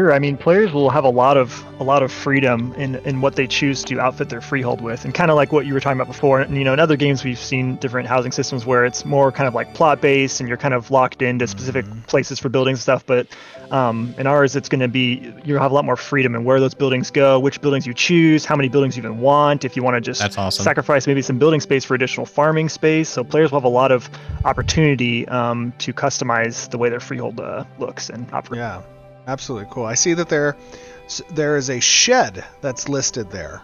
Sure. I mean, players will have a lot of freedom in what they choose to outfit their freehold with, and kind of like what you were talking about before. And in other games, we've seen different housing systems where it's more kind of like plot based, and you're kind of locked into specific places for buildings and stuff. But in ours, it's going to be you'll have a lot more freedom in where those buildings go, which buildings you choose, how many buildings you even want. If you want to just That's awesome. sacrifice maybe some building space for additional farming space, so players will have a lot of opportunity to customize the way their freehold looks and operates. Yeah. Absolutely cool. I see that there is a shed that's listed there.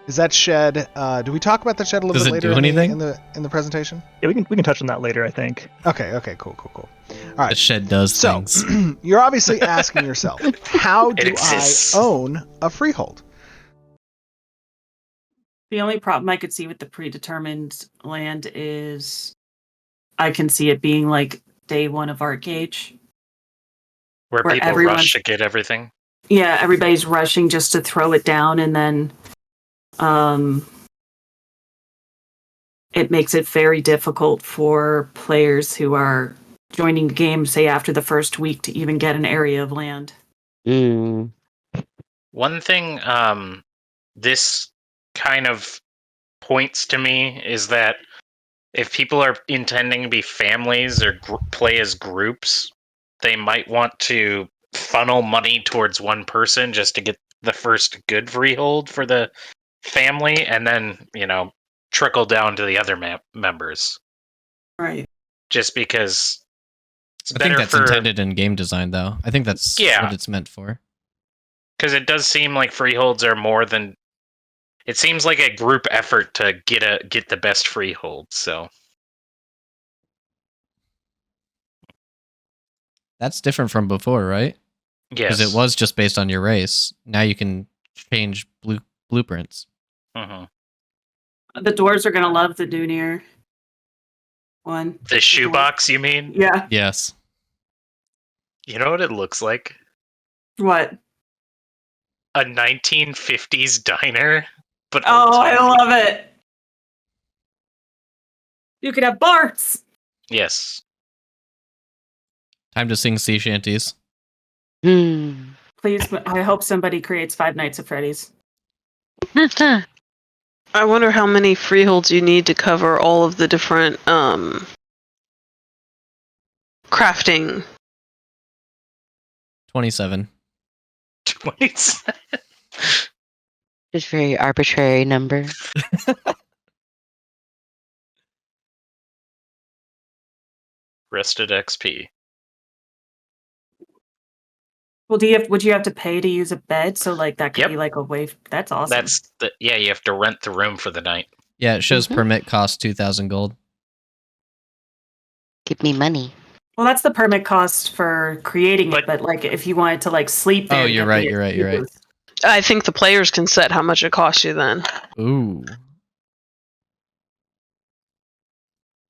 Is that shed? Do we talk about the shed a little bit later in the presentation? Yeah, we can touch on that later, I think. Okay, cool. All right. The shed does things. You're obviously asking yourself, how do I own a freehold? The only problem I could see with the predetermined land is I can see it being like day one of Art Gauge. Where people rush to get everything? Yeah, everybody's rushing just to throw it down, and then it makes it very difficult for players who are joining the game, say, after the first week to even get an area of land. One thing this kind of points to me is that if people are intending to be families or play as groups, they might want to funnel money towards one person just to get the first good freehold for the family, and then, trickle down to the other members. Right. Just because it's I think that's intended in game design, though. I think that's what it's meant for. Because it does seem like freeholds are more than... It seems like a group effort to get the best freehold, so... That's different from before, right? Yes. Because it was just based on your race. Now you can change blueprints. The doors are going to love the Dunir one. The shoebox, you mean? Yeah. Yes. You know what it looks like? What? A 1950s diner. But I love it. You could have Barts. Yes. Time to sing sea shanties. Please, I hope somebody creates Five Nights at Freddy's. I wonder how many freeholds you need to cover all of the different crafting. 27. 27. Just very arbitrary number. Rested XP. Well, would you have to pay to use a bed? So that could be like a way. That's awesome. You have to rent the room for the night. Yeah, it shows permit cost 2,000 gold. Give me money. Well, that's the permit cost for creating it, but if you wanted to sleep there. Oh, you're right. I think the players can set how much it costs you then. Ooh.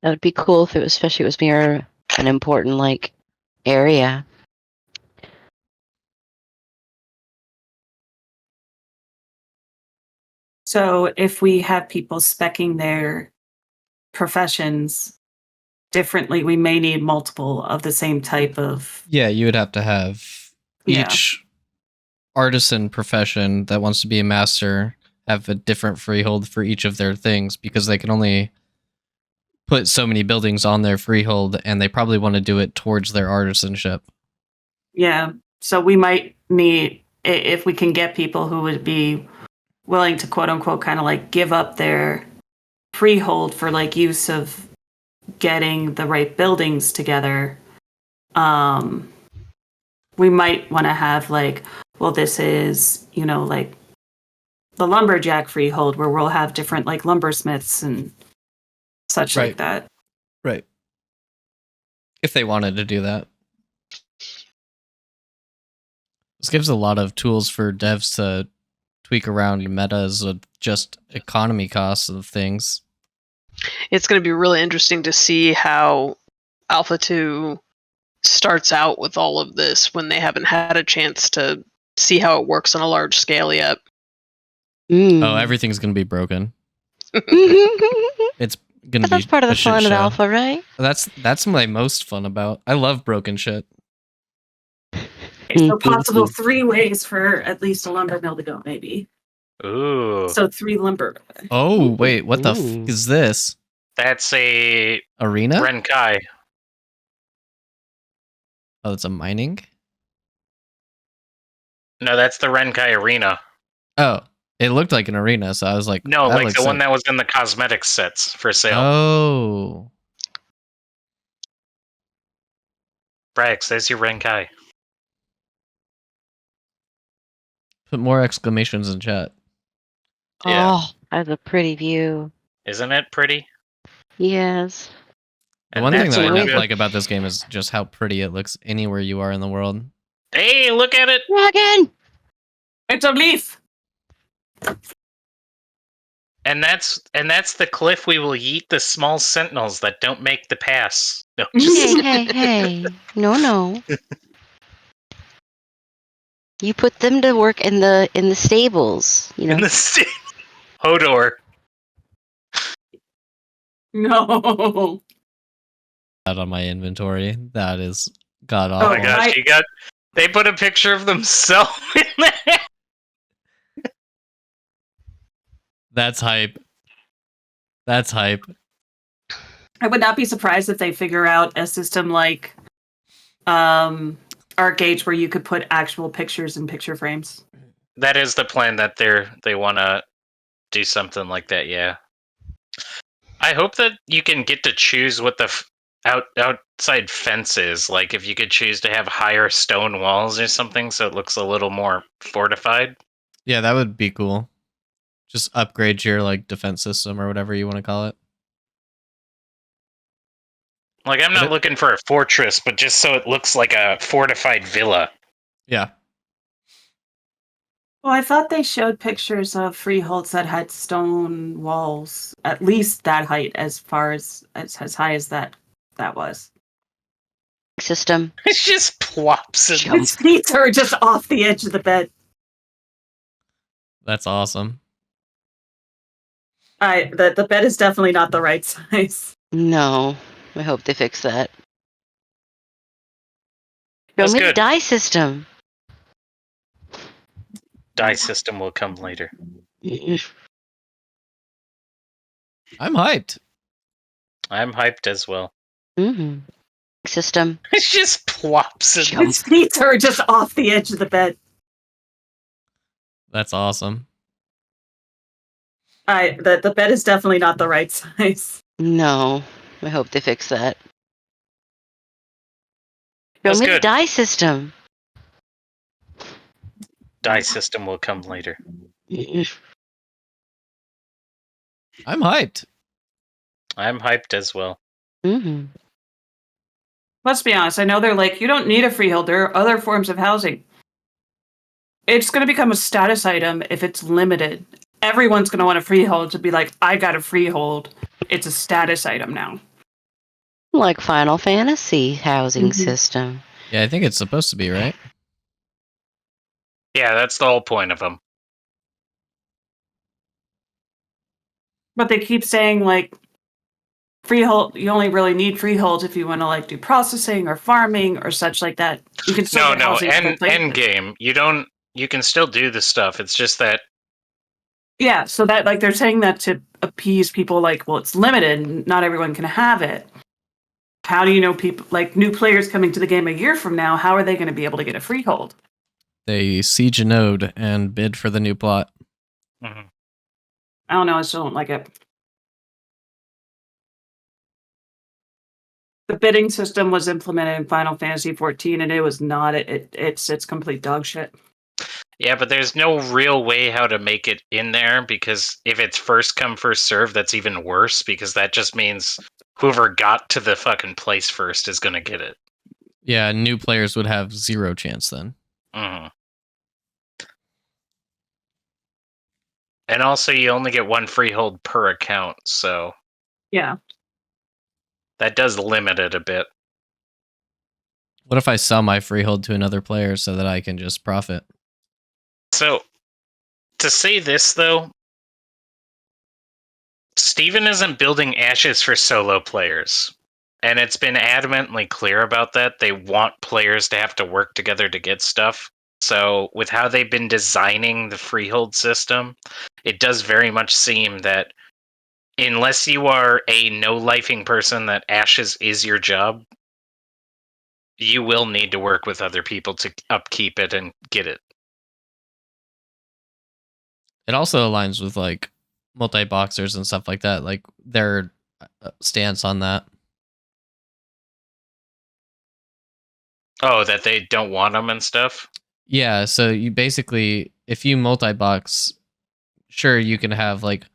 That would be cool if it was, especially it was near an important area. So if we have people speccing their professions differently, we may need multiple of the same type of... Yeah, you would have to have each artisan profession that wants to be a master have a different freehold for each of their things, because they can only put so many buildings on their freehold, and they probably want to do it towards their artisanship. Yeah, so we might need, if we can get people who would be willing to quote-unquote kind of give up their freehold for use of getting the right buildings together, we might want to have this is the lumberjack freehold, where we'll have different lumbersmiths and such like that. Right. If they wanted to do that. This gives a lot of tools for devs to tweak around metas of just economy costs of things. It's going to be really interesting to see how Alpha 2 starts out with all of this when they haven't had a chance to see how it works on a large scale yet. Oh, everything's going to be broken. It's going to be That's part of the fun of show. Alpha, right? That's my most fun about. I love broken shit. So possible 3 ways for at least a lumber mill to go, maybe. Ooh. So 3 lumber. Oh, wait, what the f is this? That's a Arena? Renkai. Oh, it's a mining? No, that's the Renkai Arena. Oh, it looked like an arena, so I was like, No, that like looks the one sick. that was in the cosmetics sets for sale. Oh. Brax, there's your Renkai. Put more exclamations in chat. Yeah. Oh, that's a pretty view. Isn't it pretty? Yes. The And one thing that's that I one don't of like about this game is just how pretty it looks anywhere you are in the world. Hey, look at it! Dragon! It's a leaf! And that's the cliff we will yeet the small sentinels that don't make the pass. No, just Hey. No. You put them to work in the stables, you in know. the state. Hodor. No. Out on my inventory. That is god Oh awful. my gosh, they put a picture of themselves in there. That's hype. That's hype. I would not be surprised if they figure out a system like ArcGauge where you could put actual pictures in picture frames. That is the plan that they want to do something like that, yeah. I hope that you can get to choose what the outside fence is. Like if you could choose to have higher stone walls or something so it looks a little more fortified. Yeah, that would be cool. Just upgrade your like defense system or whatever you want to call it. Like I'm not looking for a fortress, but just so it looks like a fortified villa. Yeah. Well, I thought they showed pictures of freeholds that had stone walls, at least that height, as far as high as that was. System. It just plops in. Jump. His feet are just off the edge of the bed. That's awesome. The bed is definitely not the right size. No. I hope they fix that. That's Show me the good. die system. Die system will come later. I'm hyped. I'm hyped as well. Mm-hmm. System. It just plops in. Jump. His feet are just off the edge of the bed. That's awesome. The bed is definitely not the right size. No. I hope they fix that. Show That's me the good. die system. Die system will come later. I'm hyped. I'm hyped as well. Mm-hmm. Let's be honest. I know they're like, you don't need a freehold. There are other forms of housing. It's going to become a status item if it's limited. Everyone's going to want a freehold to be like, I got a freehold. It's a status item now. Like Final Fantasy housing system. Yeah, I think it's supposed to be, right? Yeah, that's the whole point of them. But they keep saying like freehold, you only really need freeholds if you want to like do processing or farming or such like that. You can still get housing other places. End game. You can still do the stuff. It's just that. Yeah, so that like they're saying that to appease people like, well, it's limited, not everyone can have it. How do you know people like new players coming to the game a year from now, how are they going to be able to get a freehold? They siege a node and bid for the new plot. Mm-hmm. I don't know, I still don't like it. The bidding system was implemented in Final Fantasy XIV, and it was not. It's complete dog shit. Yeah, but there's no real way how to make it in there because if it's first come first serve, that's even worse because that just means whoever got to the fucking place first is gonna get it. Yeah, new players would have 0 chance then. Mm-hmm. And also, you only get 1 freehold per account, so Yeah. that does limit it a bit. What if I sell my freehold to another player so that I can just profit? So, to say this though, Steven isn't building ashes for solo players. and it's been adamantly clear about that. They want players to have to work together to get stuff. So with how they've been designing the freehold system, it does very much seem that unless you are a no-lifing person that ashes is your job, you will need to work with other people to upkeep it and get it. It also aligns with like multi-boxers and stuff like that, like their stance on that. Oh, that they don't want them and stuff? Yeah, so you basically, if you multi-box, sure, you can have like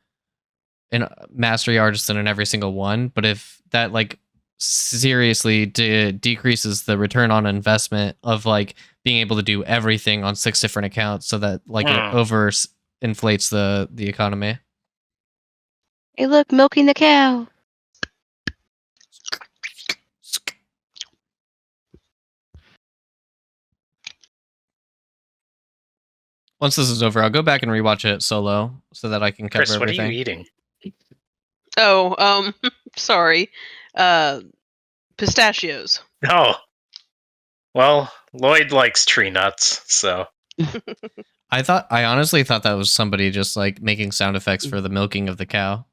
a mastery artisan in every single one, but if that like seriously decreases the return on investment of like being able to do everything on 6 different accounts, so that like it over inflates the economy. Hey, look, milking the cow. Once this is over, I'll go back and rewatch it solo so that I can cover Chris, what everything. are you eating? Oh, sorry. Pistachios. Oh. Well, Lloyd likes tree nuts, so. I honestly thought that was somebody just like making sound effects for the milking of the cow.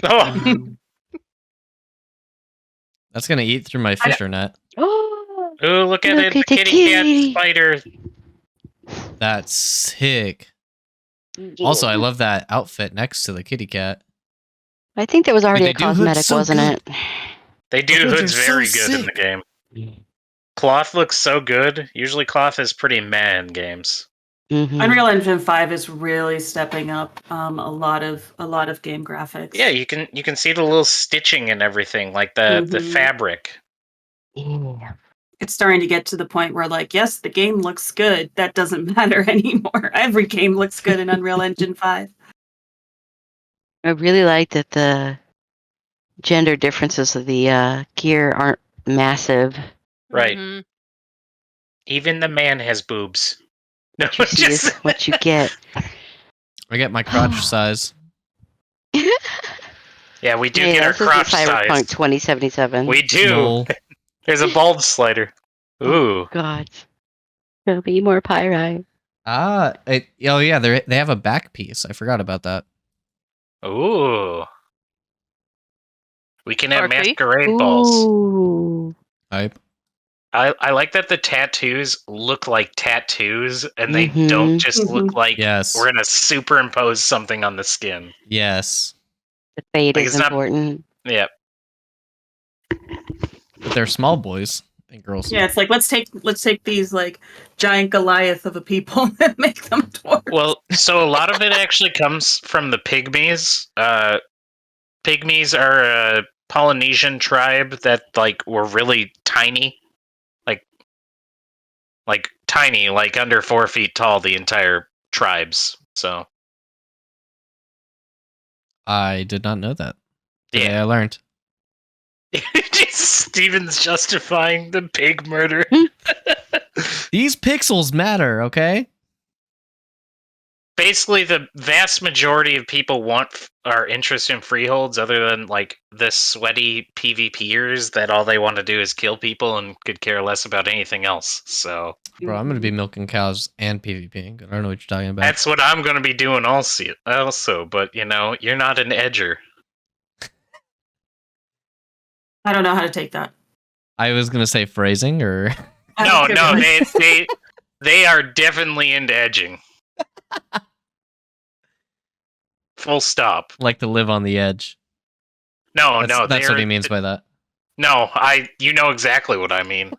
Oh. That's gonna eat through my fisher net. Oh, Ooh, look at it, look the at the kitty kitty. cat spider. That's sick. Yeah. Also, I love that outfit next to the kitty cat. I think that was already Dude, a they do hoods cosmetic, so wasn't good. it? They do The hoods hoods are so very good in the sick. game. Cloth looks so good. Usually cloth is pretty meh in games. Mm-hmm. Unreal Engine 5 is really stepping up a lot of game graphics. Yeah, you can see the little stitching and everything, like the fabric. Yeah. It's starting to get to the point where, like, yes, the game looks good. That doesn't matter anymore. Every game looks good in Unreal Engine 5. I really like that the gender differences of the gear aren't massive. Right. Mhm. Even the man has boobs. No, What you see is what you get. I get my crotch size. Yeah, we do Hey, get our this isn't crotch Cyberpunk size. 2077. We do. Small. There's a bulge slider. Ooh. Oh, God. There'll be more pyrite. Oh yeah, they have a back piece. I forgot about that. Ooh. We can have RP? masquerade balls. Ooh. I like that the tattoos look like tattoos and they don't just look like Yes. we're gonna superimpose something on the skin. Yes. The fade Like, is it's not- important. Yeah. But they're small boys and girls. Yeah, it's like let's take these like giant Goliath of a people and make them dwarves. Well, so a lot of it actually comes from the pygmies. Pygmies are a Polynesian tribe that like were really tiny. Like tiny, like under 4 feet tall, the entire tribes. So I did not know that. Today yeah, I learned. Steven's justifying the pig murder. These pixels matter, okay? Basically, the vast majority of people are interested in freeholds, other than like the sweaty PvPers that all they want to do is kill people and could care less about anything else. So, Bro, I'm gonna be milking cows and PvPing. I don't know what you're talking about. that's what I'm going to be doing also. But you know, you're not an edger. I don't know how to take that. I was gonna say phrasing or No, they are definitely into edging. Full stop. like to live on the edge. No, That's what he means by that. No, you know exactly what I mean.